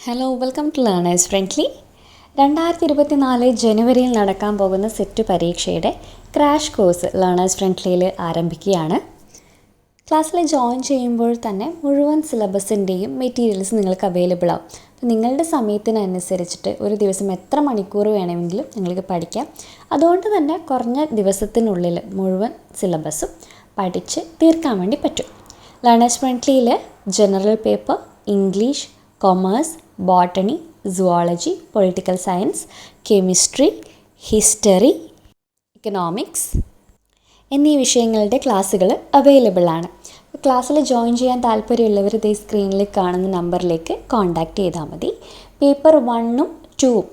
Hello welcome to learners friendly. 2024 ജനുവരിയിൽ നടക്കാൻ പോകുന്ന സെറ്റ് പരീക്ഷയുടെ ക്രാഷ് കോഴ്സ് ലേണേഴ്സ് ഫ്രണ്ട്ലിയിൽ ആരംഭിക്കുകയാണ്. ക്ലാസ്സിൽ ജോയിൻ ചെയ്യുമ്പോൾ തന്നെ മുഴുവൻ സിലബസിൻ്റെയും മെറ്റീരിയൽസ് നിങ്ങൾക്ക് അവൈലബിൾ ആവും. അപ്പോൾ നിങ്ങളുടെ സമയത്തിനനുസരിച്ചിട്ട് ഒരു ദിവസം എത്ര മണിക്കൂർ വേണമെങ്കിലും നിങ്ങൾക്ക് പഠിക്കാം. അതുകൊണ്ട് തന്നെ കുറഞ്ഞ ദിവസത്തിനുള്ളിൽ മുഴുവൻ സിലബസും പഠിച്ച് തീർക്കാൻ വേണ്ടി പറ്റും. ലേണേഴ്സ് ഫ്രണ്ട്ലിയിൽ general paper, English, commerce, botany, zoology, political science, chemistry, history, economics എന്നീ വിഷയങ്ങളുടെ ക്ലാസ്സുകൾ അവൈലബിൾ ആണ്. ക്ലാസ്സിൽ ജോയിൻ ചെയ്യാൻ താല്പര്യമുള്ളവർ ഈ സ്ക്രീനിൽ കാണുന്ന നമ്പറിലേക്ക് കോൺടാക്റ്റ് ചെയ്താൽ മതി. പേപ്പർ 1ഉം 2ഉം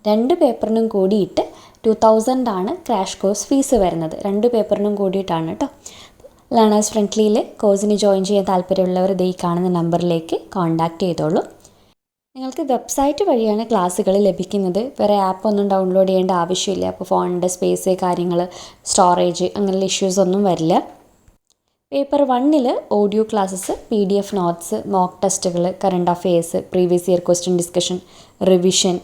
രണ്ട് പേപ്പറിനും കൂടിയിട്ട് 2000 ആണ് ക്രാഷ് കോഴ്സ് ഫീസ് വരുന്നത്. രണ്ട് പേപ്പറിനും കൂടിയിട്ടാണ് കേട്ടോ. ലേണേഴ്സ് ഫ്രണ്ട്ലിയിൽ കോഴ്സിന് ജോയിൻ ചെയ്യാൻ താല്പര്യമുള്ളവർ ഈ കാണുന്ന നമ്പറിലേക്ക് കോൺടാക്റ്റ് ചെയ്തോളൂ. നിങ്ങൾക്ക് വെബ്സൈറ്റ് വഴിയാണ് ക്ലാസ്സുകൾ ലഭിക്കുന്നത്. വേറെ ആപ്പൊന്നും ഡൗൺലോഡ് ചെയ്യേണ്ട ആവശ്യമില്ല. അപ്പോൾ ഫോണിൻ്റെ സ്പേസ്, കാര്യങ്ങൾ, സ്റ്റോറേജ് അങ്ങനെയുള്ള ഇഷ്യൂസ് ഒന്നും വരില്ല. പേപ്പർ 1ൽ audio classes, PDF notes, mock ടെസ്റ്റുകൾ, current affairs, previous year question discussion, revision,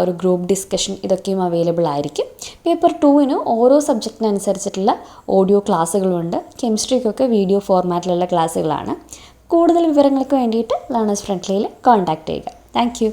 ഒരു ഗ്രൂപ്പ് ഡിസ്കഷൻ ഇതൊക്കെയും അവൈലബിൾ ആയിരിക്കും. പേപ്പർ 2ന് ഓരോ സബ്ജക്റ്റിനനുസരിച്ചിട്ടുള്ള ഓഡിയോ ക്ലാസ്സുകളുണ്ട്. കെമിസ്ട്രിക്കൊക്കെ വീഡിയോ ഫോർമാറ്റിലുള്ള ക്ലാസ്സുകളാണ്. കൂടുതൽ വിവരങ്ങൾക്ക് വേണ്ടിയിട്ട് ലേണേഴ്സ് ഫ്രണ്ട്ലിയിൽ കോൺടാക്റ്റ് ചെയ്യുക. Thank you.